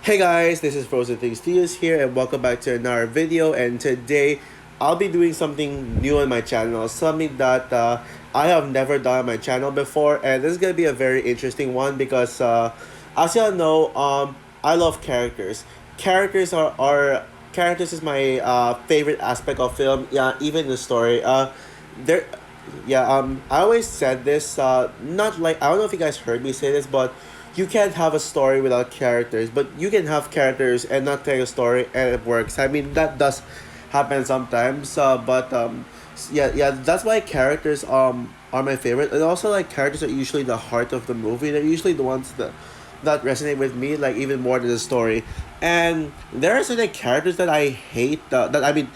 Hey guys, this is Frozen Things Studios here and welcome back to another video, and today I'll be doing something new on my channel, something that I have never done on my channel before, and this is going to be a very interesting one because as y'all know, I love characters. Characters is my favorite aspect of film, yeah, even the story. There yeah, I always said this, not like, I don't know if you guys heard me say this, but you can't have a story without characters, but you can have characters and not tell a story and it works. I mean, that does happen sometimes, yeah, that's why characters are my favorite, and also like characters are usually the heart of the movie. They're usually the ones that resonate with me like even more than the story. And there are certain characters that I hate, that I mean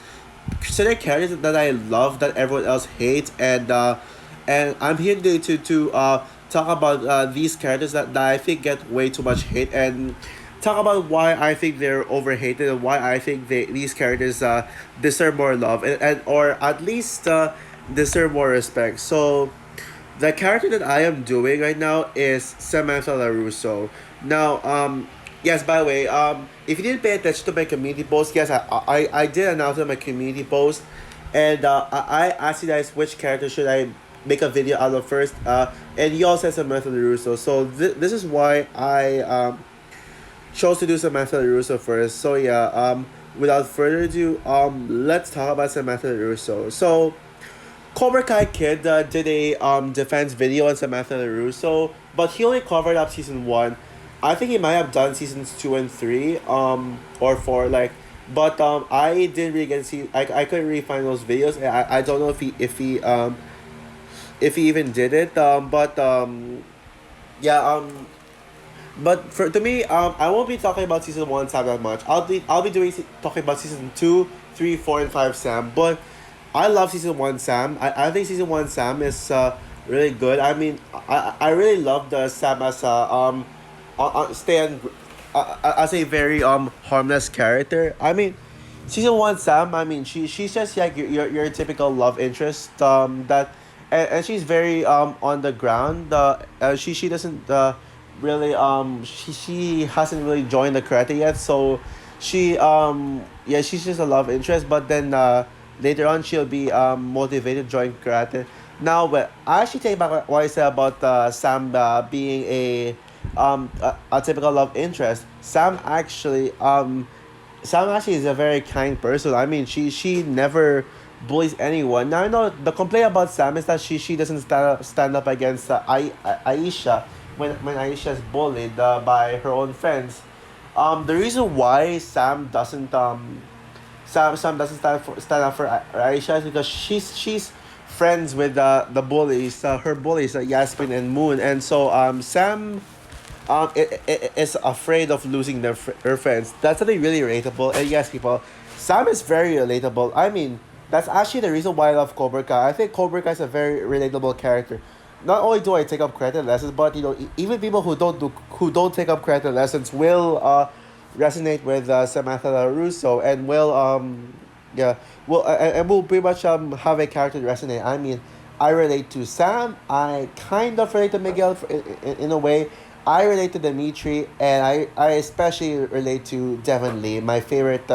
certain characters that I love that everyone else hates, and I'm here today to talk about these characters that I think get way too much hate, and talk about why I think they're overhated and why I think these characters deserve more love, and or at least deserve more respect. So the character that I am doing right now is Samantha LaRusso. Now, yes, by the way, if you didn't pay attention to my community post, yes, I did announce on my community post, and I asked you guys which character should I make a video out of first, and you all said Samantha LaRusso. So this is why I chose to do Samantha LaRusso first. So yeah, without further ado, let's talk about Samantha LaRusso. So Cobra Kai Kid did a defense video on Samantha LaRusso, but he only covered up season one. I think he might have done seasons two and three, or four, like, but I didn't really get to see. I couldn't really find those videos. I don't know if he even did it. Yeah. But for to me, I won't be talking about season one Sam that much. I'll be talking about season two, three, four, and five Sam. But I love season one Sam. I think season one Sam is really good. I mean, I really love the Sam as stand as a very harmless character. I mean, season one Sam. I mean, she's just like your typical love interest. And she's very on the ground. She doesn't really she hasn't really joined the karate yet, so yeah, she's just a love interest. But then later on she'll be motivated to join karate. Now, but I actually take back what I said about Sam being a typical love interest. Sam actually is a very kind person. I mean, she never bullies anyone. Now I know the complaint about Sam is that she doesn't stand up against Aisha when Aisha is bullied by her own friends. The reason why Sam doesn't stand up for Aisha is because she's friends with the bullies, her bullies, Yasmin and Moon, and so Sam is afraid of losing her friends. That's something really relatable. And yes, people, Sam is very relatable. I mean, that's actually the reason why I love Cobra Kai. I think Cobra Kai is a very relatable character. Not only do I take up karate lessons, but even people who don't take up karate lessons will resonate with Samantha LaRusso, and will yeah, and will pretty much have a character resonate. I mean, I relate to Sam. I kind of relate to Miguel in a way. I relate to Dimitri, and I especially relate to Devon Lee, my favorite,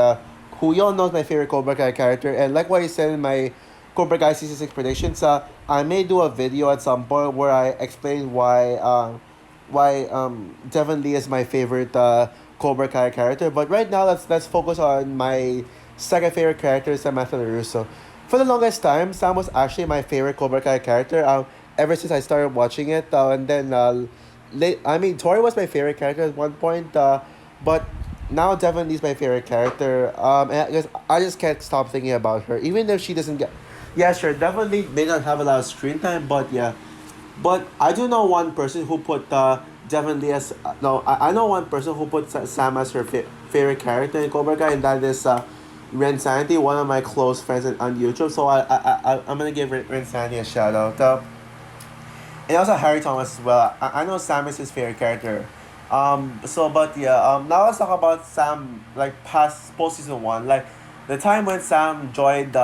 who y'all knows my favorite Cobra Kai character. And like what I said in my Cobra Kai season six predictions, I may do a video at some point where I explain why Devon Lee is my favorite Cobra Kai character. But right now, let's focus on my second favorite character, Samantha LaRusso. For the longest time, Sam was actually my favorite Cobra Kai character. Ever since I started watching it, and then I mean, Tori was my favorite character at one point, but now Devon Lee's my favorite character. And I just can't stop thinking about her, even if she doesn't get. Yeah, sure, Devon Lee may not have a lot of screen time, but yeah. But I do know one person who put Devon Lee as no. I know one person who put Sam as her favorite character in Cobra Kai, and that is Ren Sanity, one of my close friends on YouTube. So I'm gonna give Ren Sanity a shout out. And also Harry Thomas as well. I know Sam is his favorite character. But yeah. Now let's talk about Sam, like past post season one, like the time when Sam joined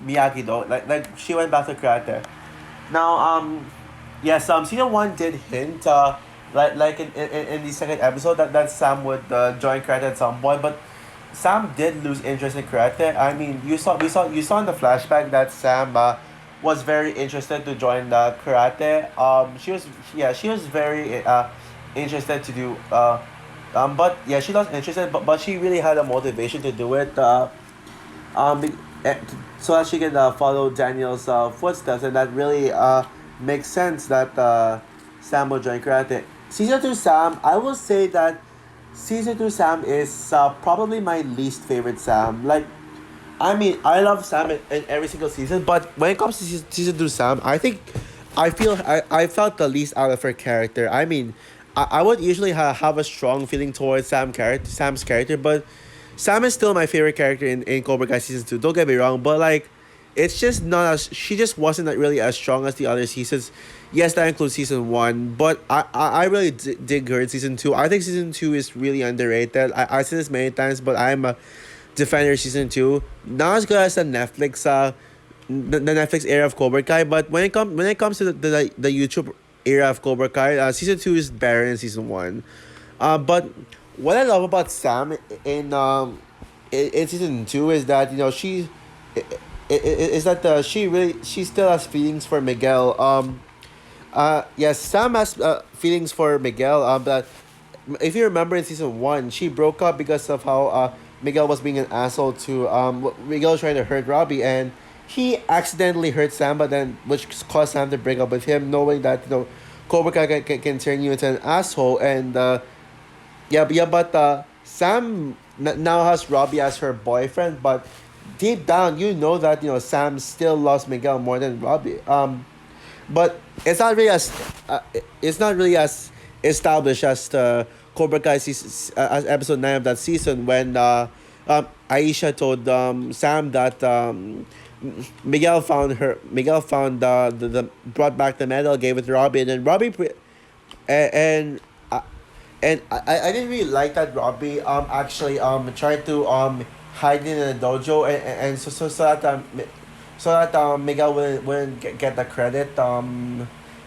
Miyagi Do, like she went back to karate. Now, yes, season one did hint like in the second episode that Sam would join karate at some point, but Sam did lose interest in karate. I mean, you saw in the flashback that Sam was very interested to join the karate. She was very interested to do but yeah, she was interested, but she really had a motivation to do it. Be, so that she can follow Daniel's footsteps, and that really makes sense that Sam will join karate. Season two Sam, I will say that season two Sam is probably my least favorite Sam. Like, I mean, I love Sam in every single season, but when it comes to season two Sam, I felt the least out of her character. I mean, I would usually have a strong feeling towards Sam's character, but Sam is still my favorite character in Cobra Kai season two. Don't get me wrong, but like, it's just not as she just wasn't really as strong as the other seasons. Yes, that includes season one, but I really dig her in season two. I think season two is really underrated. I said this many times, but I'm a defender of season two. Not as good as the Netflix era of Cobra Kai, but when it comes to the YouTube era of Cobra Kai, season two is better than season one. But what I love about Sam in season two is that is that she still has feelings for Miguel. Yes, Sam has feelings for Miguel. But if you remember in season one, she broke up because of how Miguel was being an asshole to Miguel was trying to hurt Robbie, and he accidentally hurt Sam, but then which caused Sam to break up with him, knowing that Cobra Kai can turn you into an asshole. And but Sam now has Robbie as her boyfriend, but deep down you know that Sam still loves Miguel more than Robbie. But it's not really as established as the Cobra Kai season, as episode 9 of that season, when Aisha told Sam that Miguel found the brought back the medal, gave it to Robbie, and then and I didn't really like that Robbie actually tried to hide it in the dojo, and so that Miguel wouldn't get the credit. That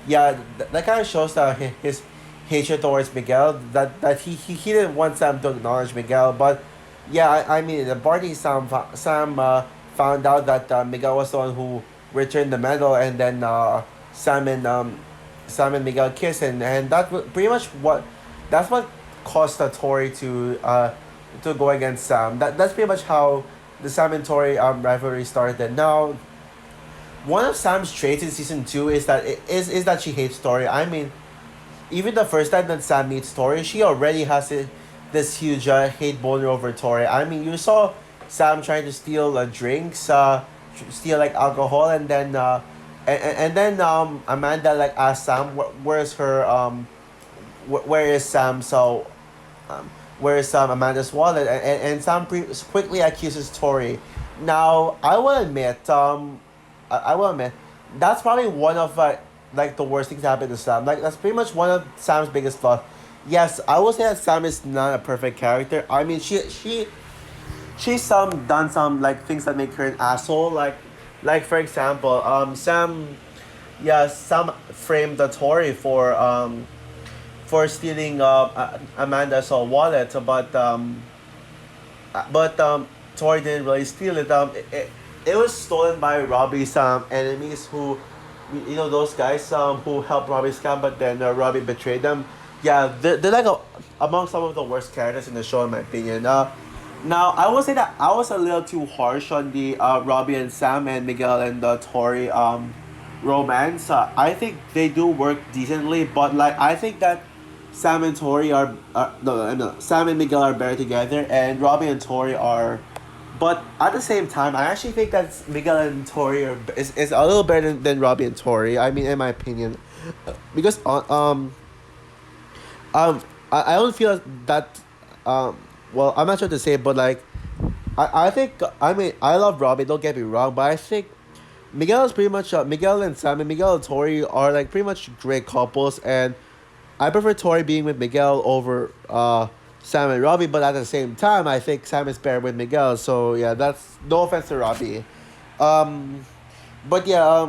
kind of shows his hatred towards Miguel, that he didn't want Sam to acknowledge Miguel. But yeah, I mean, the party Sam found out that Miguel was the one who returned the medal, and then Sam and Miguel kiss, and pretty much that's what caused Tori to go against Sam. That's pretty much how the Sam and Tori rivalry started. Now, one of Sam's traits in season two is that she hates Tori. I mean, even the first time that Sam meets Tori, she already has this huge hate boner over Tori. I mean, you saw Sam trying to steal drinks, steal like alcohol, and then Amanda like asked Sam where's her where is Sam, so where is Amanda's wallet, and Sam quickly accuses Tori. Now I will admit that's probably one of like the worst things that happened to Sam. Like, that's pretty much one of Sam's biggest flaws. Yes, I will say that Sam is not a perfect character. I mean, she's done some like things that make her an asshole. Like for example, Sam framed the Tori for stealing Amanda's wallet, but Tori didn't really steal it. It was stolen by Robbie's enemies, who, those guys who helped Robbie scam, but then Robbie betrayed them. Yeah, they're like among some of the worst characters in the show, in my opinion. Now, I will say that I was a little too harsh on the Robbie and Sam and Miguel and the Tori romance. I think they do work decently, but like, I think that Sam and Tori are no, Sam and Miguel are better together, and Robbie and Tori are. But at the same time, I actually think that Miguel and Tori is a little better than Robbie and Tori. I mean, in my opinion, because I don't feel that well, I'm not sure to say, but like, I think, I mean, I love Robbie, don't get me wrong, but I think Miguel is pretty much Miguel and Sam and Miguel and Tori are like pretty much great couples, and I prefer Tori being with Miguel over Sam and Robbie, but at the same time, I think Sam is better with Miguel. So yeah, that's no offense to Robbie. But yeah,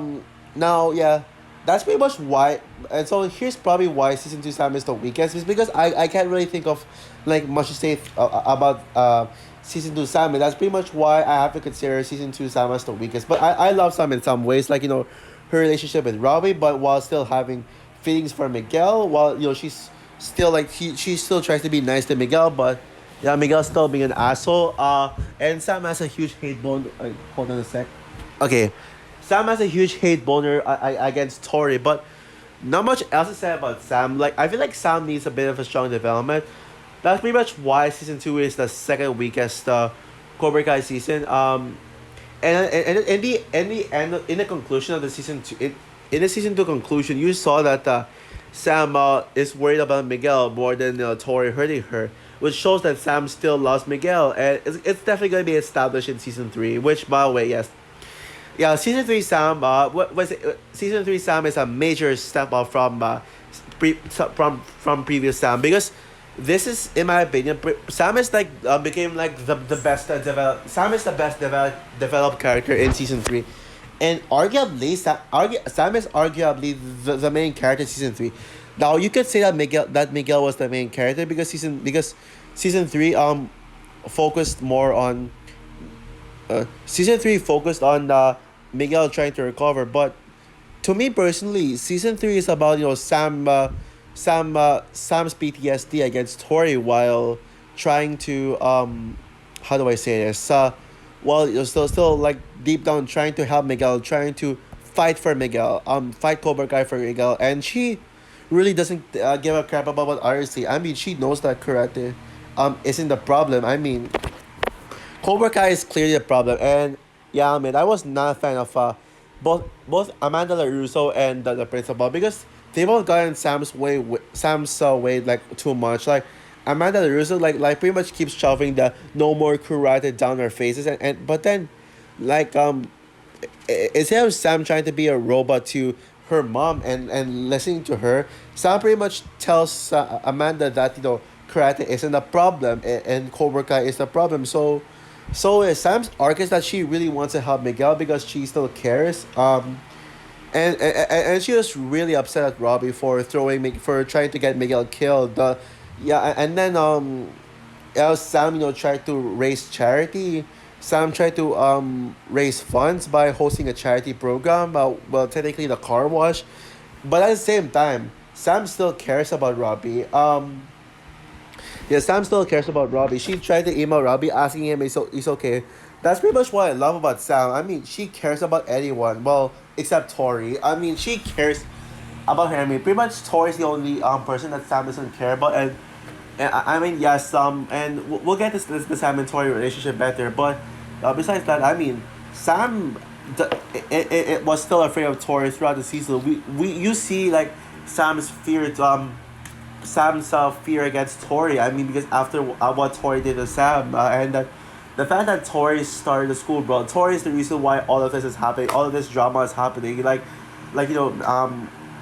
now yeah, that's pretty much why. And so here's probably why season two Sam is the weakest. Is because I can't really think of like much to say about season two Sam. And that's pretty much why I have to consider season two Sam as the weakest. But I love Sam in some ways, like her relationship with Robbie, but while still having feelings for Miguel. While she's still like she still tries to be nice to Miguel, but yeah, Miguel's still being an asshole. And Sam has a huge hate bone. Hold on a sec. Okay, Sam has a huge hate boner against Tori, but not much else to say about Sam. Like I feel like Sam needs a bit of a strong development. That's pretty much why season two is the second weakest Cobra Kai season. And in the conclusion of the season two, in the season two conclusion, you saw that Sam is worried about Miguel more than Tori hurting her, which shows that Sam still loves Miguel, and it's definitely going to be established in season three. Which, by the way, yes, yeah, season three Sam. What was it? Season three Sam is a major step up from from previous Sam because this is, in my opinion, Sam is like became like the best developed. Sam is the best developed character in season three, and arguably Sam is arguably the main character in season three. Now you could say that Miguel was the main character because season three focused more on season three focused on Miguel trying to recover, but to me personally, season three is about Sam's PTSD against Tori while trying to how do I say this while you're still like deep down trying to help Miguel, trying to fight for Miguel, fight Cobra Kai for Miguel, and she really doesn't give a crap about what others say. I mean, she knows that karate isn't the problem. I mean, Cobra Kai is clearly a problem, and yeah, I mean, I was not a fan of both Amanda LaRusso and the principal because they both got in Sam's way like too much. Like Amanda LaRusso like pretty much keeps shoving the no more karate down their faces, and but then like instead of Sam trying to be a robot to her mom and listening to her, Sam pretty much tells Amanda that karate isn't a problem and Cobra Kai is the problem. So Sam's arc is that she really wants to help Miguel because she still cares. And she was really upset at Robbie for for trying to get Miguel killed. Yeah, and then Sam tried to raise charity. Sam tried to raise funds by hosting a charity program. Well, technically the car wash, but at the same time, Sam still cares about Robbie. Yeah, Sam still cares about Robbie. She tried to email Robbie asking him he's okay. That's pretty much what I love about Sam. I mean, she cares about anyone. Well, except Tori. I mean, she cares about her. I mean, pretty much Tori's the only person that Sam doesn't care about. And I mean, yes, and we'll get the Sam and Tori relationship better. But besides that, I mean, Sam, it was still afraid of Tori throughout the season. You see like Sam's fear Sam's fear against Tori. I mean, because after what Tori did to Sam, and the fact that Tori started the school brawl, Tori is the reason why all of this is happening. All of this drama is happening. Like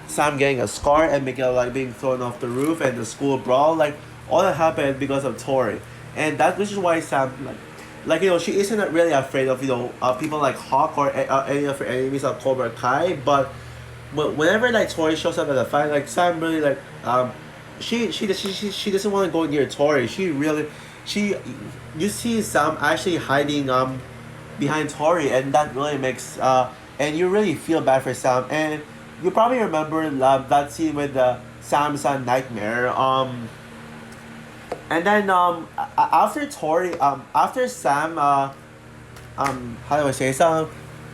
Sam getting a scar and Miguel like being thrown off the roof and the school brawl. Like all that happened because of Tori, and which is why Sam she isn't really afraid of people like Hawk or any of her enemies of Cobra Kai, but whenever like Tori shows up at the fight, like Sam really she doesn't want to go near Tori. She you see Sam actually hiding behind Tori, and that really makes and you really feel bad for Sam. And you probably remember that scene with Sam's nightmare. And then after Tori after Sam how do I say Sam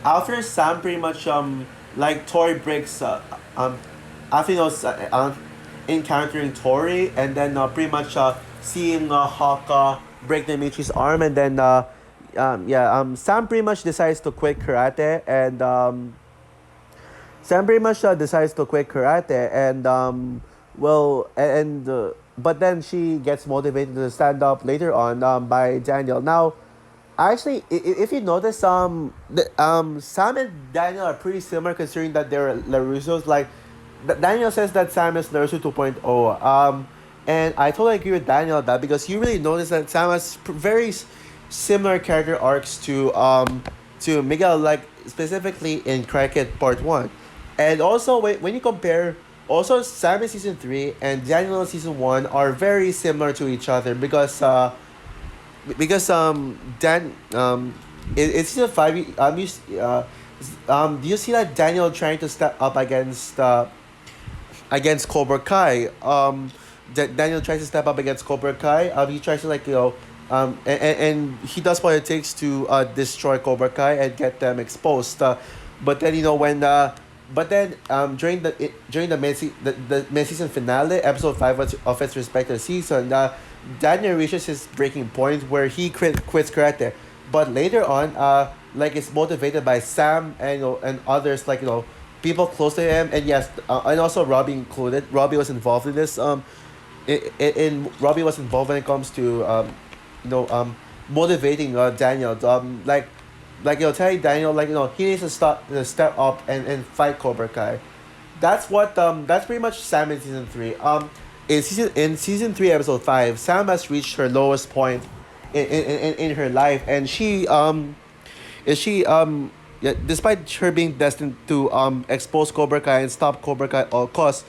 after Sam pretty much like Tori breaks after encountering Tori, and then pretty much seeing Hawk break Dimitri's arm, and then Sam pretty much decides to quit karate, and Sam pretty much decides to quit karate, and but then she gets motivated to stand up later on by Daniel. Now, actually, if you notice, Sam and Daniel are pretty similar considering that they're LaRussos. Like, Daniel says that Sam is Naruto 2.0. And I totally agree with Daniel on that because you really notice that Sam has very similar character arcs to Miguel, like specifically in Cricket Part 1. And also when you compare, also Sam in season three and Daniel in season one are very similar to each other because Dan in season five do you see that Daniel trying to step up against Cobra Kai. Daniel tries to step up against Cobra Kai. He tries to and he does what it takes to destroy Cobra Kai and get them exposed. But then but then during the mid season finale, episode five of its respective season, Daniel reaches his breaking point where he quits karate. But later on, it's motivated by Sam and and others people close to him, and yes, and also Robbie included. Robbie was involved in this. Robbie was involved when it comes to motivating Daniel. Telling Daniel he needs to step up and fight Cobra Kai. That's pretty much Sam in season three. In season three, episode five, Sam has reached her lowest point in her life, and she yeah, despite her being destined to expose Cobra Kai and stop Cobra Kai at all costs,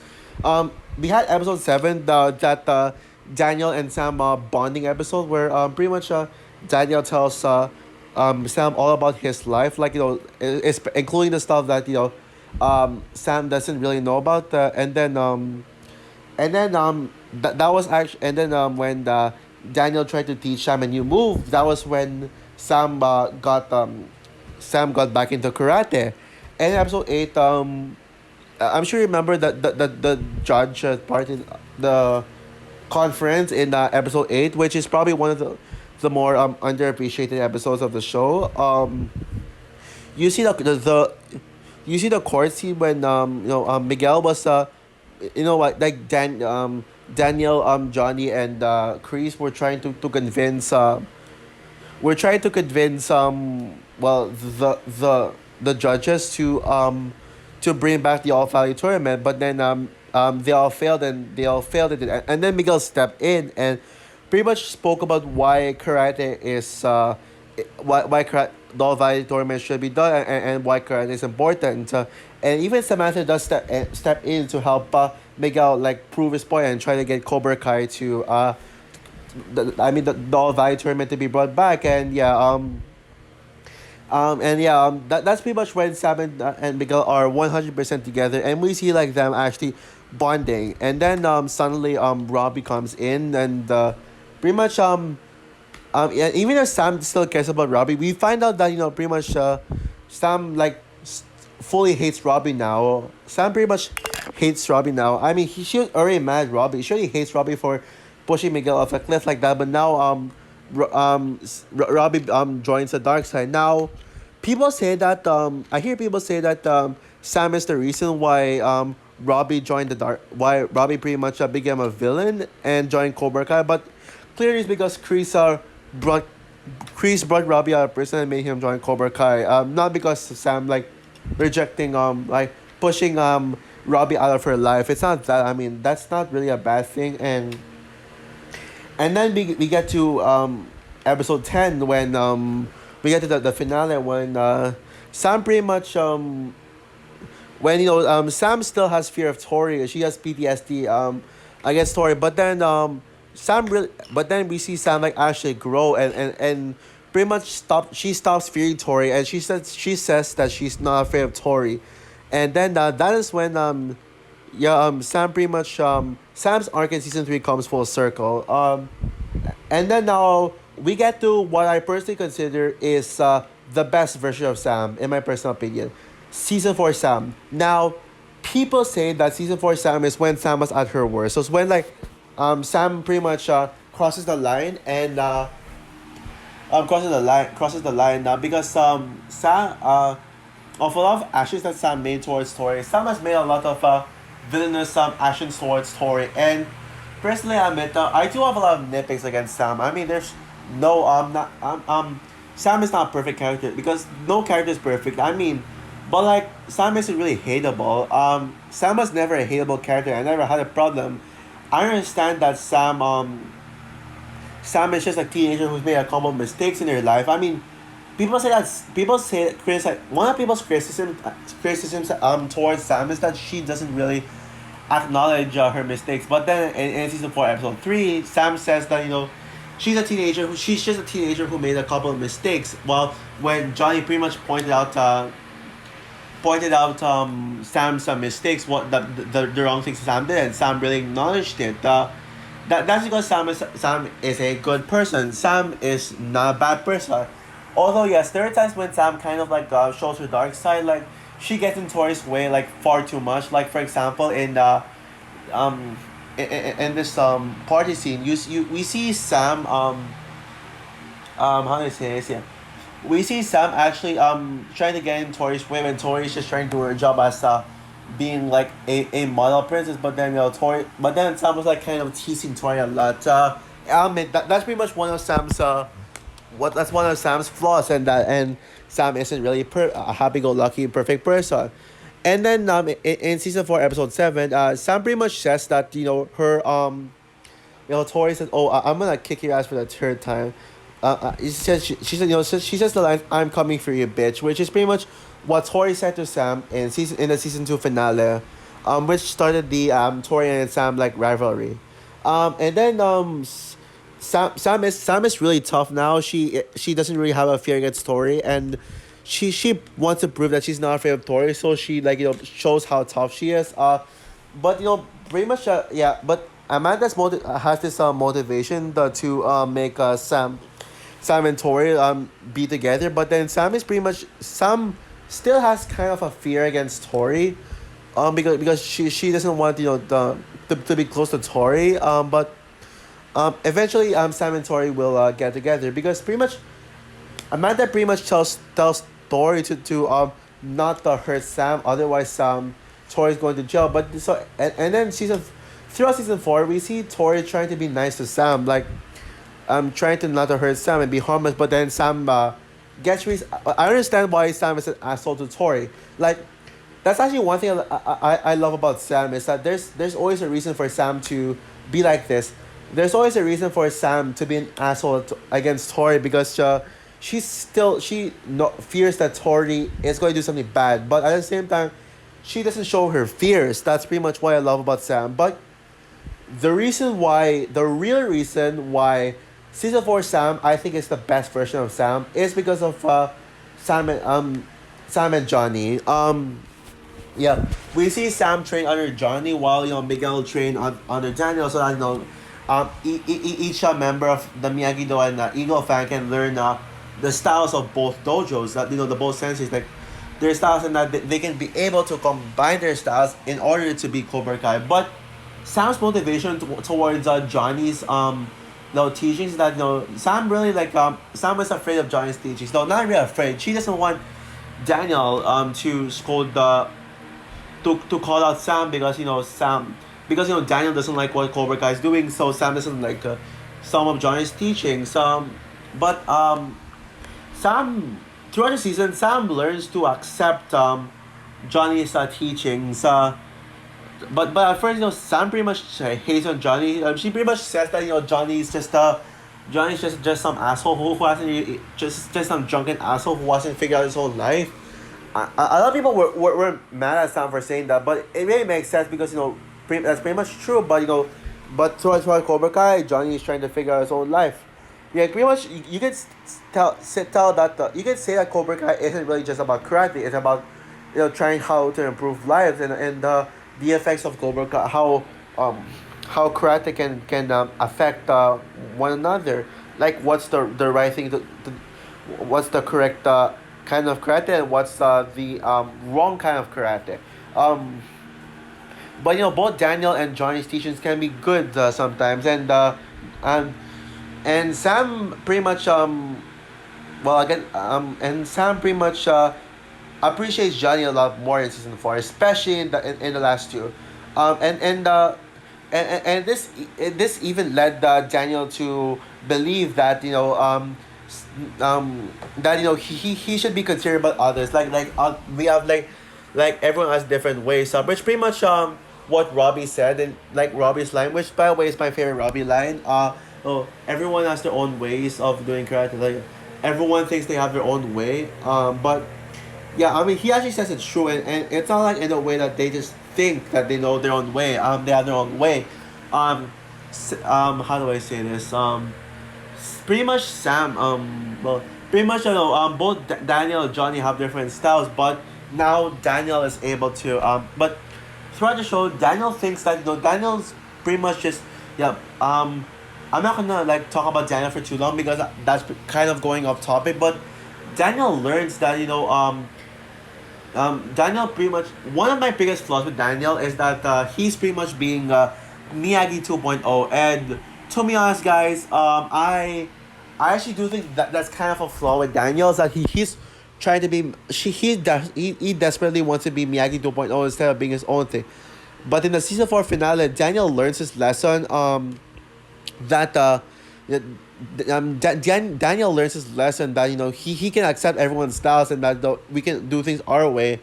we had episode seven, that Daniel and Sam bonding episode where pretty much Daniel tells Sam all about his life, including the stuff that Sam doesn't really know about, that was actually, and then when Daniel tried to teach Sam a new move, that was when Sam got back into karate. And in episode 8, I'm sure you remember that the judge part in the conference in episode 8, which is probably one of the more underappreciated episodes of the show. You see the you see the court scene when Miguel was Daniel, Johnny, and Chris were trying to convince the judges to bring back the All Valley tournament, but then they all failed, it, and then Miguel stepped in and pretty much spoke about why karate is why karate, the All Valley tournament should be done, and why karate is important. And even Samantha does step in to help Miguel prove his point and try to get Cobra Kai to the All Valley tournament to be brought back. And that's pretty much when Sam and Miguel are 100% together, and we see them actually bonding. And then suddenly Robbie comes in, and pretty much yeah, even if Sam still cares about Robbie, we find out that pretty much Sam fully hates Robbie now. Sam pretty much hates Robbie now. I mean, she was already mad at Robbie. She already hates Robbie for pushing Miguel off a cliff like that. But now Robbie joins the dark side. Now, people say that I hear people say that Sam is the reason why Robbie joined the dark. Why Robbie pretty much became a villain and joined Cobra Kai. But clearly, it's because brought Robbie out of prison and made him join Cobra Kai. Not because Sam rejecting pushing Robbie out of her life. It's not that. I mean, that's not really a bad thing. And then we get to episode 10 when we get to the finale when Sam pretty much when Sam still has fear of Tori. She has PTSD against Tori, but then but then we see Sam actually grow and pretty much she stops fearing Tori, and she says that she's not afraid of Tori. And then that is when Sam pretty much Sam's arc in season 3 comes full circle. And then now we get to what I personally consider is the best version of Sam, in my personal opinion. Season 4 Sam. Now, people say that season 4 Sam is when Sam was at her worst. So it's when Sam pretty much crosses the line and crosses the line now because Sam of a lot of actions that Sam made towards Tori, Sam has made a lot of villainous actions towards Tori. And personally, I admit I do have a lot of nitpicks against Sam. I mean, there's no not Sam is not a perfect character because no character is perfect. I mean, but Sam isn't really hateable. Sam was never a hateable character. I never had a problem. I understand that Sam is just a teenager who's made a couple of mistakes in her life. I mean, people say criticize one of people's criticisms towards Sam is that she doesn't really acknowledge her mistakes. But then in season 4, episode 3, Sam says that she's just a teenager who made a couple of mistakes. Well, when Johnny pretty much pointed out Sam's mistakes, what the wrong things Sam did, and Sam really acknowledged it. That's because Sam is a good person. Sam is not a bad person. Although yes, there are times when Sam kind of like shows her dark side, like she gets in Tori's way like far too much. Like for example, um in this party scene, we see Sam how do I say this? Yeah, we see Sam actually trying to get in Tori's way when Tori's just trying to do her job as being like a model princess, but then but then Sam was like kind of teasing Tori a lot. That's pretty much one of Sam's that's one of Sam's flaws, and Sam isn't really a happy-go-lucky perfect person. And then in season 4, episode 7, Sam pretty much says that her Tori says, "Oh, I'm gonna kick your ass for the third time." She said she says the line, "I'm coming for you, bitch," which is pretty much what Tori said to Sam in the season 2 finale, which started the Tori and Sam like rivalry, and then Sam is really tough now. She doesn't really have a fear against Tori, and she wants to prove that she's not afraid of Tori. So she like shows how tough she is. But pretty much yeah. But has this motivation to make Sam and Tori be together. But then Sam still has kind of a fear against Tori, because she doesn't want to be close to Tori. But eventually, Sam and Tori will get together because pretty much Amanda pretty much tells Tori to not to hurt Sam, otherwise Tori's going to jail. But and then throughout season 4, we see Tori trying to be nice to Sam, like trying to not to hurt Sam and be harmless. But then Sam I understand why Sam is an asshole to Tori. Like that's actually one thing I love about Sam is that there's always a reason for Sam to be like this. There's always a reason for Sam to be an asshole against Tori because she no, fears that Tori is going to do something bad, but at the same time, she doesn't show her fears. That's pretty much what I love about Sam. But the real reason why season 4 Sam I think is the best version of Sam is because of Sam and Johnny. Yeah, we see Sam train under Johnny while Miguel train under Daniel, so that each member of the Miyagi-Do and Eagle fan can learn the styles of both dojos. That the both senseis, like their styles, and that they can be able to combine their styles in order to be Cobra Kai. But Sam's motivation towards Johnny's teachings is that Sam really Sam was afraid of Johnny's teachings. No, not really afraid. She doesn't want Daniel to scold to call out Sam because Daniel doesn't like what Cobra Kai is doing, so Sam doesn't like some of Johnny's teachings. But Sam throughout the season, Sam learns to accept Johnny's teachings. But at first, Sam pretty much hates on Johnny. She pretty much says that Johnny's just some asshole who hasn't just some drunken asshole who hasn't figured out his whole life. A lot of people were mad at Sam for saying that, but it really makes sense because that's pretty much true. But throughout Cobra Kai, Johnny is trying to figure out his own life. Yeah, pretty much you can tell that you can say that Cobra Kai isn't really just about karate. It's about trying how to improve lives and the effects of Cobra Kai, how karate can affect one another. Like what's the right thing what's the correct kind of karate and what's the wrong kind of karate. But both Daniel and Johnny's teachings can be good sometimes, and and Sam pretty much and Sam pretty much appreciates Johnny a lot more in season 4, especially in the last two, and this even led Daniel to believe that that he should be considered by others, we have like everyone has different ways, which pretty much what Robbie said, and like Robbie's line, which by the way is my favorite Robbie line. Oh, everyone has their own ways of doing karate. everyone thinks they have their own way. But yeah, I mean, he actually says it's true, and it's not like in a way that they just think that they know their own way. They have their own way. How do I say this? Pretty much Sam. Well, pretty much you know. Both Daniel and Johnny have different styles, but now Daniel is able to. But throughout the show, Daniel thinks that you know Daniel's pretty much just yeah. I'm not gonna like talk about Daniel for too long because that's kind of going off topic, but Daniel learns that you know Daniel pretty much one of my biggest flaws with Daniel is that he's pretty much being Miyagi 2.0, and to be honest guys, I actually do think that that's kind of a flaw with Daniel is that he's trying to be he desperately wants to be Miyagi 2.0 instead of being his own thing. But in the season 4 finale, Daniel learns his lesson that that, Daniel learns his lesson that you know he can accept everyone's styles and that we can do things our way.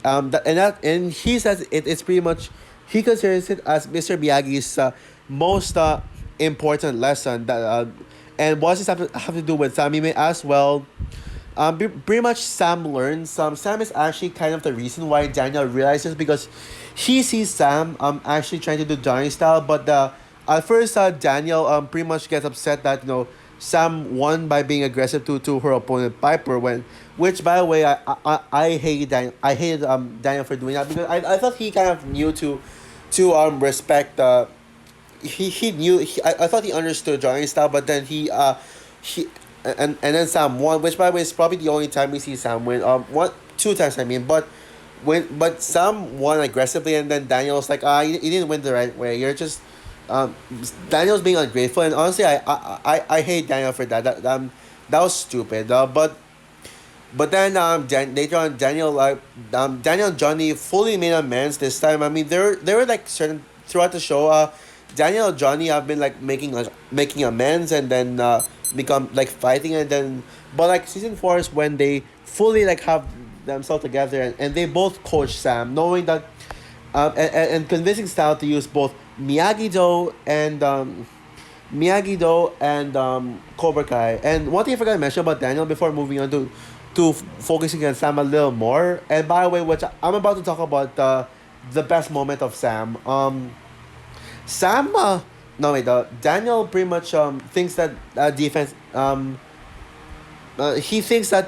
And he says it's pretty much he considers it as Mr. Miyagi's most important lesson that and what does this have to do with Samime as well? Pretty much Sam learns. Sam is actually kind of the reason why Daniel realizes because he sees Sam actually trying to do Johnny style, but at first Daniel pretty much gets upset that you know Sam won by being aggressive to her opponent Piper when which by the way I hate Daniel I hated Daniel for doing that because I thought he kind of knew to respect he knew I thought he understood Johnny style but then he and then Sam won, which by the way is probably the only time we see Sam win. One, two times I mean, but Sam won aggressively, and then Daniel was like, you didn't win the right way. You're just, um, Daniel's being ungrateful, and honestly, I hate Daniel for that. That was stupid. But then later on Daniel and Johnny fully made amends this time. I mean there were like certain throughout the show Daniel and Johnny have been like making amends and then become like fighting and then but like season 4 is when they fully like have themselves together and they both coach Sam knowing that and convincing Sal to use both Miyagi-Do and Cobra Kai. And one thing I forgot to mention about Daniel before moving on to focusing on Sam a little more. And by the way, which I'm about to talk about the best moment of Sam. Sam, no wait, Daniel pretty much thinks that defense he thinks that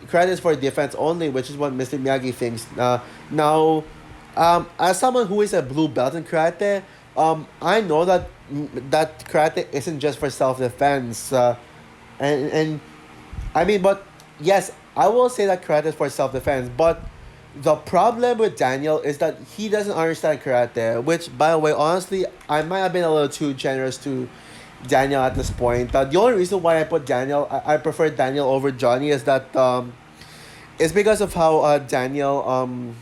credit is for defense only, which is what Mr. Miyagi thinks. Now, as someone who is a blue belt in karate, I know that karate isn't just for self defense. And I mean, but yes, I will say that karate is for self defense. But the problem with Daniel is that he doesn't understand karate. Which, by the way, honestly, I might have been a little too generous to Daniel at this point. The only reason why I prefer Daniel over Johnny is that it's because of how Daniel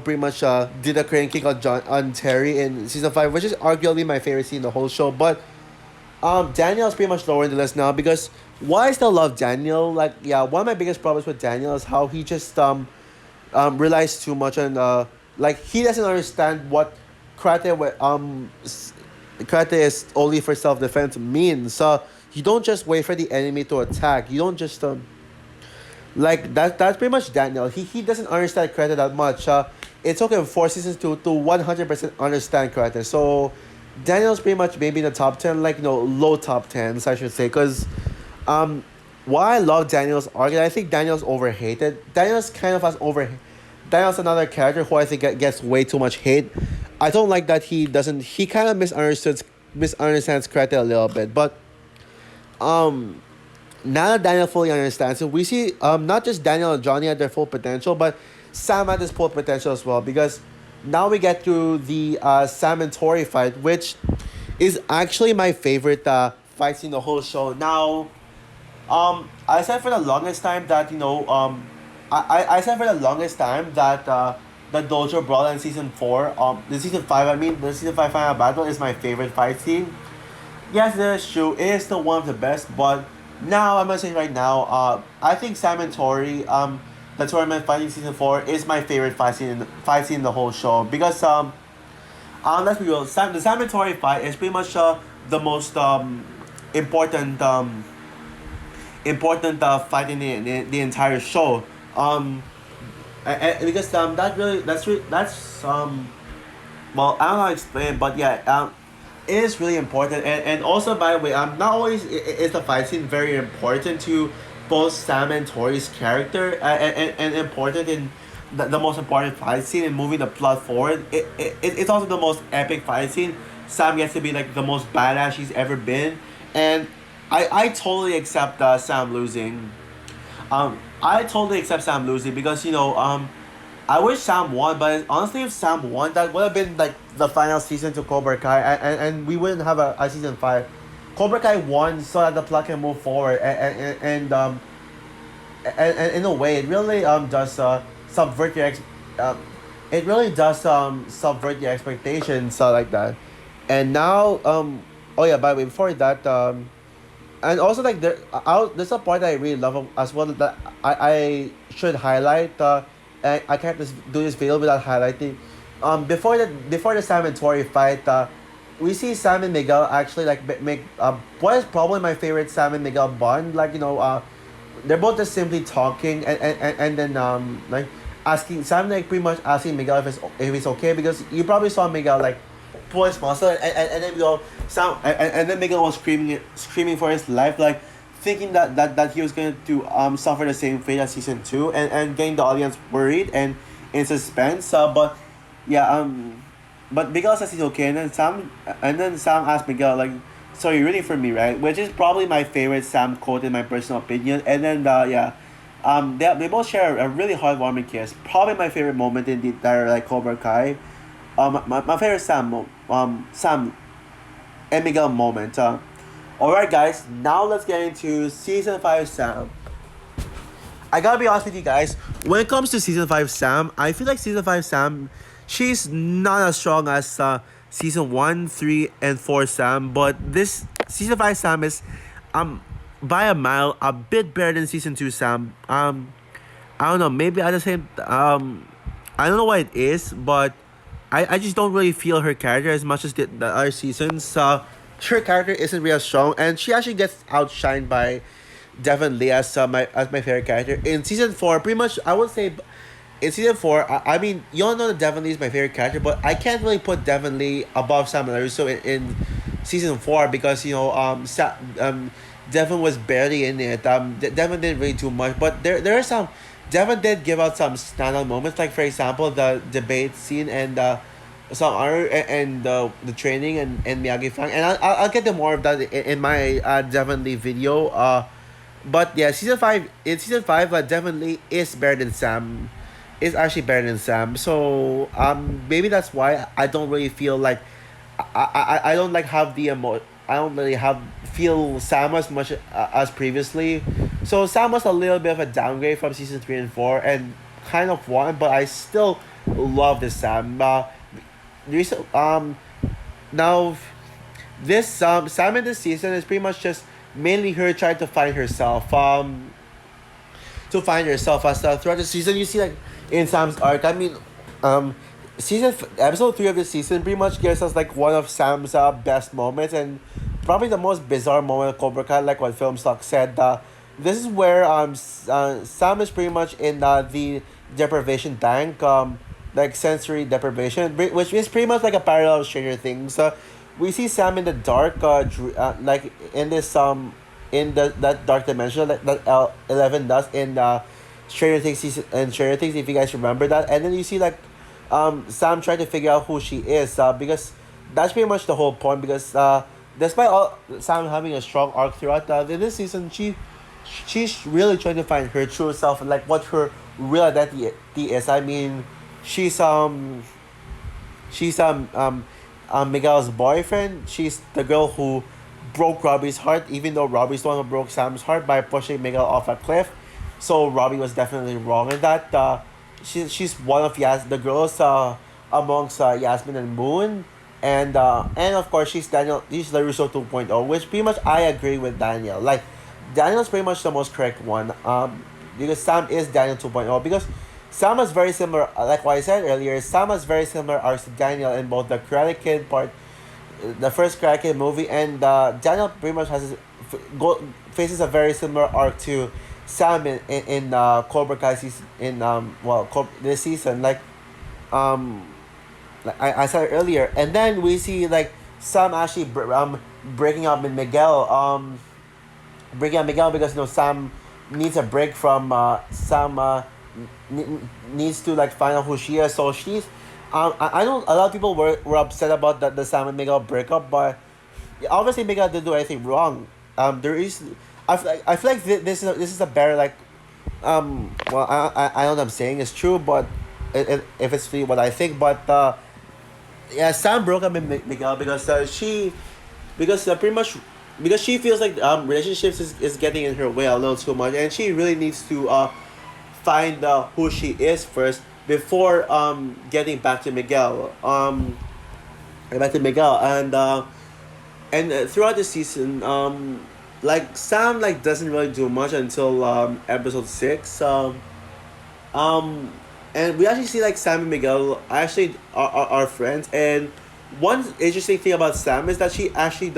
pretty much did a crane kick on Terry in season 5, which is arguably my favorite scene in the whole show. But Daniel's pretty much lower in the list now because why I still love Daniel. Like yeah, one of my biggest problems with Daniel is how he just relies too much on like he doesn't understand what karate is only for self defense means. So you don't just wait for the enemy to attack. You don't just like that's pretty much Daniel. He doesn't understand karate that much. It took him 4 seasons to 100% understand karate. So Daniel's pretty much maybe in the top 10, like low top 10s I should say, because why I love Daniel's arc, I think Daniel's overhated. Daniel's another character who I think gets way too much hate. I don't like that he kind of misunderstands karate a little bit, but now that Daniel fully understands it, we see not just Daniel and Johnny at their full potential, but Sam at his full potential as well. Because now we get to the Sam and Tori fight, which is actually my favorite fight scene in the whole show. Now, I said for the longest time that I said for the longest time that the Dojo Brawl in season 4, the season 5, the season 5 final battle is my favorite fight scene. Yes, that is true. It is still one of the best, but now I'm gonna say right now, I think Sam and Tori, the tournament fighting season 4 is my favorite fight scene in the whole show because let's be real, the Sam and Tori fight is pretty much the most important important fight in the entire show. Because that really that's well, I don't know how to explain it, but yeah, it is really important. And also, by the way, not always is the fight scene very important to both Sam and Tori's character, and important in the most important fight scene in moving the plot forward. It's also the most epic fight scene. Sam gets to be like the most badass she's ever been, and I totally accept Sam losing. I totally accept Sam losing because I wish Sam won, but honestly, if Sam won, that would have been like the final season to Cobra Kai, and we wouldn't have a season five. Cobra Kai won so that the plot can move forward, and in a way, it really does subvert your it really does subvert your expectations, like that. And now, oh yeah, by the way, before that, and also like there's a part that I really love as well that I should highlight. And I can't just do this video without highlighting. Before the Sam and Tori fight, we see Sam and Miguel actually like make what is probably my favorite Sam and Miguel bond. Like they're both just simply talking, and then like asking Sam, like pretty much asking Miguel if he's okay, because you probably saw Miguel like pull his muscle, and then Miguel Sam and then Miguel was screaming for his life, like thinking that he was going to suffer the same fate as season two, and getting the audience worried and in suspense. But yeah, but Miguel says he's okay, and then Sam asked Miguel like, "So you're rooting for me, right?" Which is probably my favorite Sam quote in my personal opinion. And then yeah, they both share a really heartwarming kiss. Probably my favorite moment in the entire like Cobra Kai. My favorite Sam and Miguel moment. Alright, guys, now let's get into season 5 Sam. I gotta be honest with you guys, when it comes to season 5 Sam, I feel like season 5 Sam, she's not as strong as season 1, 3, and 4 Sam, but this season 5 Sam is by a mile a bit better than season 2 Sam. I don't know, maybe at the same I don't know what it is, but I just don't really feel her character as much as the other seasons. Her character isn't real strong, and she actually gets outshined by Devon Lee as my favorite character in season 4. Pretty much, I would say in season 4. I mean, you all know that Devon Lee is my favorite character, but I can't really put Devon Lee above Sam LaRusso in season 4, because Devon was barely in it. Devon didn't really do much, but there are some. Devon did give out some standout moments, like for example the debate scene, and some other, and the training, and Miyagi Fang, and I'll get to more of that in my Devon Lee video. But yeah, season 5, Devon Lee is better than Sam. Is actually better than Sam. So maybe that's why I don't really feel like I don't like have the I don't really have feel Sam as much as previously. So Sam was a little bit of a downgrade from season 3 and 4, and kind of one, but I still love this Sam. Now this Sam in this season is pretty much just mainly her trying to find herself. As throughout the season, you see like in Sam's arc. I mean, episode 3 of the season pretty much gives us like one of Sam's best moments, and probably the most bizarre moment of Cobra Kai, like what Filmstock said. This is where Sam is pretty much in the deprivation tank, like sensory deprivation, which is pretty much like a parallel of Stranger Things. We see Sam in the dark, like in this in that dark dimension that 11 does in Stranger Things season, and Stranger Things, if you guys remember that. And then you see like Sam trying to figure out who she is, because that's pretty much the whole point. Because despite all Sam having a strong arc throughout in this season, she's really trying to find her true self and like what her real identity is. I mean, she's Miguel's boyfriend. She's the girl who broke Robbie's heart, even though Robbie's the one who broke Sam's heart by pushing Miguel off a cliff. So Robbie was definitely wrong in that. She's one of the girls amongst Yasmin and Moon, and of course she's Daniel. She's LaRusso 2.0, which pretty much I agree with Daniel. Like Daniel's pretty much the most correct one. Because Sam is Daniel 2.0, because Sam was very similar. Like what I said earlier, Sam was very similar arcs to Daniel in both the Karate Kid part, the first Karate Kid movie, and Daniel pretty much faces a very similar arc to Sam in Cobra Kai season in this season, um I said earlier, and then we see like Sam actually breaking up with Miguel, breaking up Miguel because Sam needs a break from Sam needs to like find out who she is. So she's I know a lot of people were upset about the Sam and Miguel breakup, but obviously Miguel didn't do anything wrong. There is I feel like this is a better like I know what I'm saying is true, but if it's really what I think, but yeah, Sam broke up with Miguel because pretty much because she feels like relationships is getting in her way a little too much, and she really needs to find who she is first before getting back to Miguel. And throughout the season, like Sam like doesn't really do much until episode 6. Um, and we actually see like Sam and Miguel actually are friends. And one interesting thing about Sam is that she actually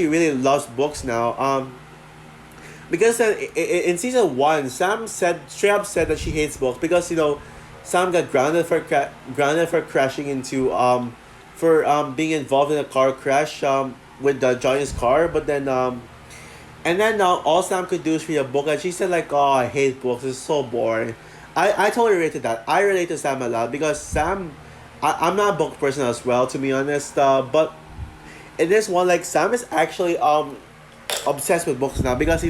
really loves books now. Because in season 1, Sam said straight up said that she hates books because Sam got grounded for crashing into for being involved in a car crash with Johnny's car, but then and then all Sam could do is read a book, and she said like, "Oh, I hate books. It's so boring." I totally relate to that. I relate to Sam a lot because I'm not a book person as well, to be honest. But in this one, like Sam is actually obsessed with books now because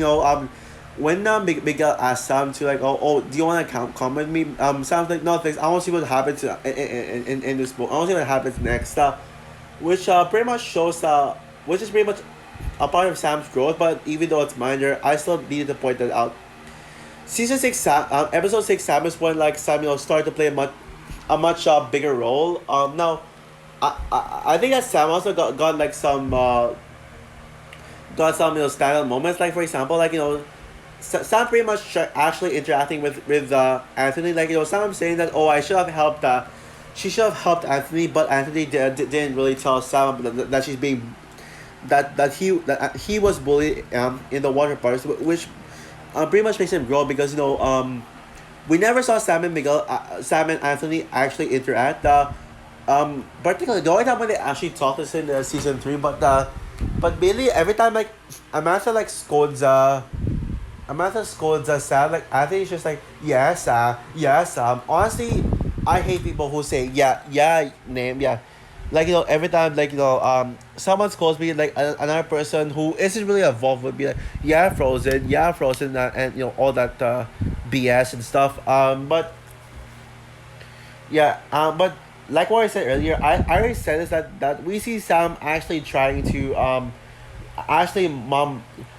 when Miguel asked Sam to like, oh, do you want to come with me? Sam's like, no thanks. I want to see what happens in this book. I want to see what happens next. Which pretty much shows which is pretty much a part of Sam's growth, but even though it's minor, I still needed to point that out. Season 6, episode 6, Sam is when like Samuel started to play a much bigger role. Now, I think that Sam also got like some standout moments. Like for example, like Sam pretty much actually interacting with Anthony. Like Sam saying that, oh, I should have helped. She should have helped Anthony, but Anthony didn't really tell Sam that she's being that he was bullied in the water parks, which pretty much makes him grow because we never saw Sam and Anthony actually interact. Particularly the only time when they actually talked is in season 3, but mainly every time like Amanda like scolds Sam, like Anthony's just like yes, yes. Honestly, I hate people who say yeah name yeah. Like every time like someone calls me like another person who isn't really involved would be like yeah frozen and all that BS and stuff but like what I said earlier, I already said this that we see Sam actually trying to actually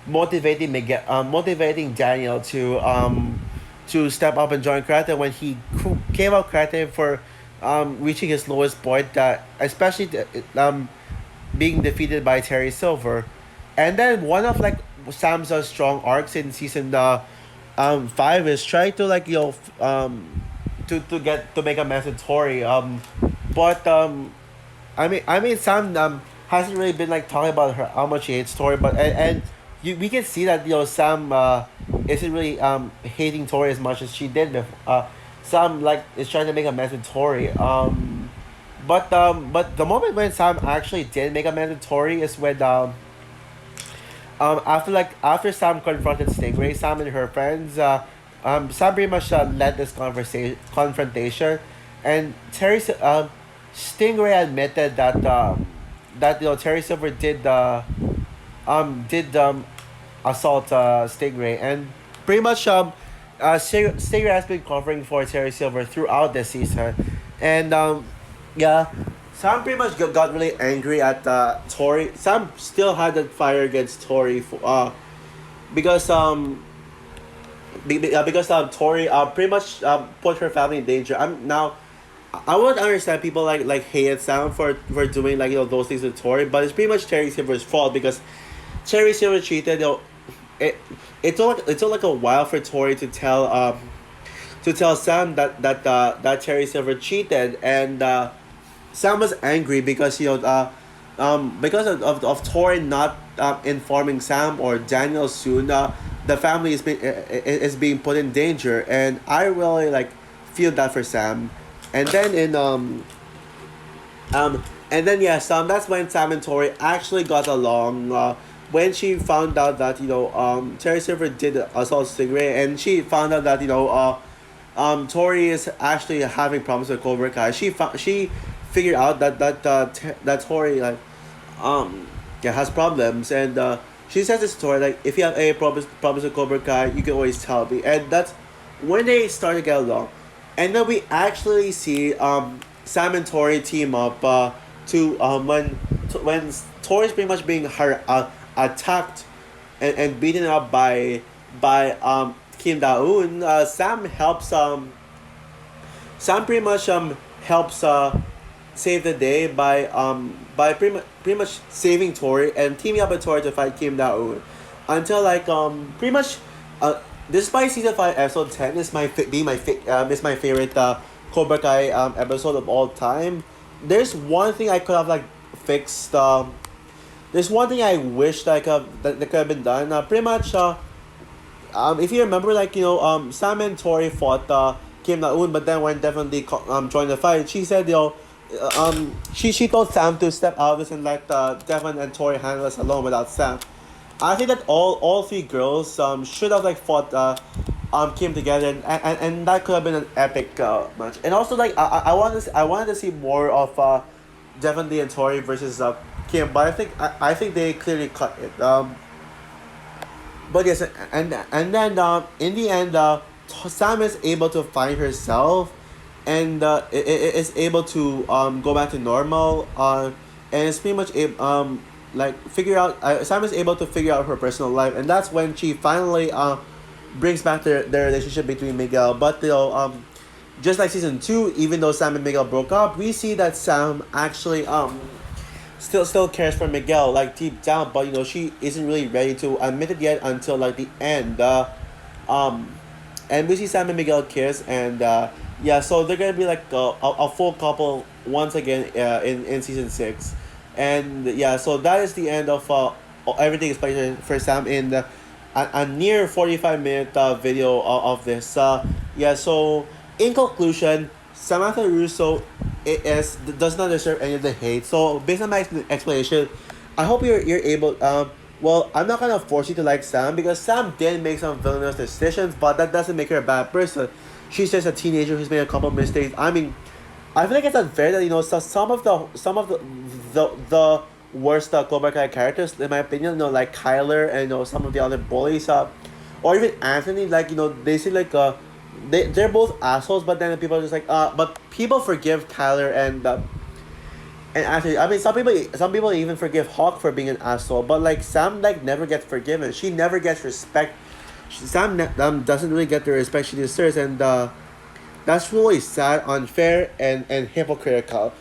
motivating Daniel to step up and join karate when he came out karate for reaching his lowest point, that especially being defeated by Terry Silver. And then one of like Sam's strong arcs in season 5 is trying to like to get to make amends with Tori. But I mean Sam hasn't really been like talking about her how much he hates Tori, but and we can see that Sam isn't really hating Tori as much as she did before. Sam like is trying to make amends with Tori. But the moment when Sam actually did make amends with Tori is when after Sam confronted Stingray, Sam and her friends, Sam pretty much led this confrontation, and Stingray admitted that Terry Silver did assault Stingray, and pretty much Stingray has been covering for Terry Silver throughout the season, and yeah, Sam pretty much got really angry at Tori. Sam still had that fire against Tori for because because Tori pretty much put her family in danger. I would understand people like hated Sam for doing like those things with Tori, but it's pretty much Terry Silver's fault because Terry Silver cheated. It it took like a while for Tori to tell Sam that Terry Silver cheated, and Sam was angry because because of Tori not informing Sam or Daniel soon. The family is being put in danger, and I really like feel that for Sam. And then in and then yes, that's when Sam and Tori actually got along. When she found out that Terry Silver did assault Stingray, and she found out that Tori is actually having problems with Cobra Kai. She figured out that Tori yeah, has problems, and she says this to Tori like, if you have any problems with Cobra Kai, you can always tell me. And that's when they start to get along, and then we actually see Sam and Tori team up to when Tori's pretty much being attacked and beaten up by Kim Da-eun. Sam pretty much helps save the day by pretty much saving Tori and teaming up with Tori to fight Kim Da-eun until like pretty much despite season 5 episode 10 is is my favorite Cobra Kai episode of all time. There's one thing I could have like fixed. There's one thing I wish that could have been done. Pretty much if you remember, like Sam and Tori fought Kim Na Eun, but then when definitely joined the fight, she said she told Sam to step out of this and let Devon and Tori handle this alone without Sam. I think that all three girls should have like fought Kim together, and that could have been an epic match. And also like I wanted to see more of Devon Lee and Tori versus Kim, but I think they clearly cut it. But yes, and then in the end, Sam is able to find herself, and is able to go back to normal. And it's pretty much like figure out. Sam is able to figure out her personal life, and that's when she finally brings back their relationship between Miguel. But just like season 2, even though Sam and Miguel broke up, we see that Sam actually still cares for Miguel like deep down, but she isn't really ready to admit it yet until like the end. And we see Sam and Miguel kiss, and yeah, so they're gonna be like a full couple once again in season 6, and yeah, so that is the end of everything is played for Sam in a near 45-minute video of this. Yeah, so in conclusion, Samantha LaRusso does not deserve any of the hate. So based on my explanation, I hope you're able. Well, I'm not gonna force you to like Sam because Sam did make some villainous decisions, but that doesn't make her a bad person. She's just a teenager who's made a couple of mistakes. I mean, I feel like it's unfair that some of the worst Cobra Kai characters, in my opinion, like Kyler and some of the other bullies, or even Anthony, like they seem like they're both assholes, but then people are just like but people forgive Kyler and Anthony. I mean, some people even forgive Hawk for being an asshole, but like Sam like never gets forgiven. She never gets respect. Sam doesn't really get the respect she deserves, and that's really sad, unfair, and hypocritical.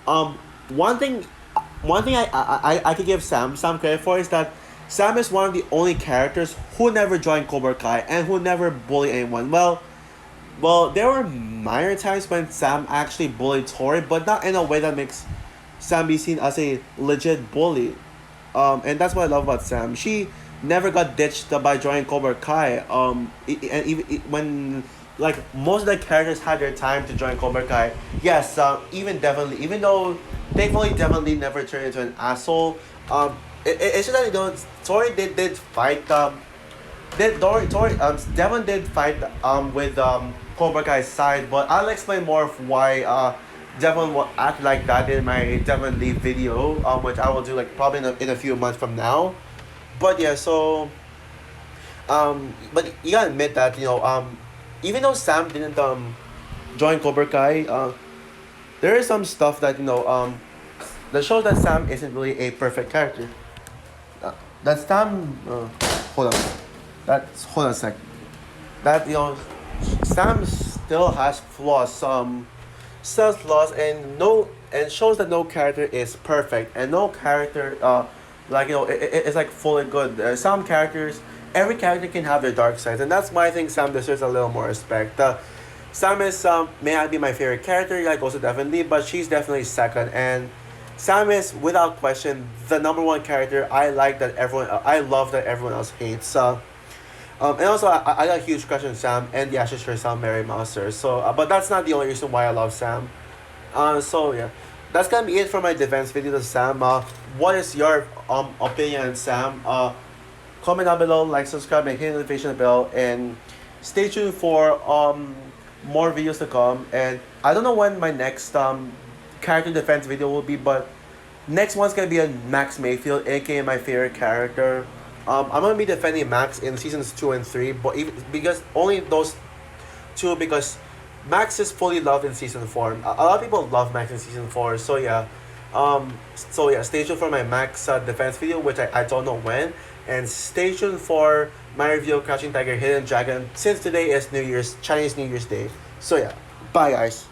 Um, one thing, I could give Sam some credit for is that Sam is one of the only characters who never joined Cobra Kai and who never bullied anyone. Well, there were minor times when Sam actually bullied Tori, but not in a way that makes Sam be seen as a legit bully. And that's what I love about Sam. She never got ditched by joining Cobra Kai. And even when like most of the characters had their time to join Cobra Kai, yes, even though thankfully definitely never turned into an asshole. It's just that Tori did fight. Devon did fight with Cobra Kai's side, but I'll explain more of why Devon will act like that in my Devon Lee video, which I will do like probably in a few months from now. But yeah, so but you gotta admit that even though Sam didn't join Cobra Kai, there is some stuff that shows that Sam isn't really a perfect character. That Sam hold on. Hold on a sec. That Sam still has flaws. Still has flaws, and shows that no character is perfect, and no character it's like fully good. Some characters, every character can have their dark sides, and that's why I think Sam deserves a little more respect. Sam is may not be my favorite character, like also definitely, but she's definitely second. And Sam is without question the number one character I love that everyone else hates. And also, I got a huge crush on Sam and the Ashes for Sam Mary Monster. So, but that's not the only reason why I love Sam. So yeah, that's gonna be it for my defense video to Sam. What is your opinion on Sam? Comment down below, like, subscribe, and hit the notification bell, and stay tuned for more videos to come. And I don't know when my next character defense video will be, but next one's gonna be a Max Mayfield, aka my favorite character. I'm gonna be defending Max in seasons 2 and 3, but even because only those two, because Max is fully loved in season 4. A lot of people love Max in season 4, so yeah. Stay tuned for my Max defense video, which I don't know when, and stay tuned for my review of Crouching Tiger, Hidden Dragon, since today is Chinese New Year's Day. So yeah, bye guys.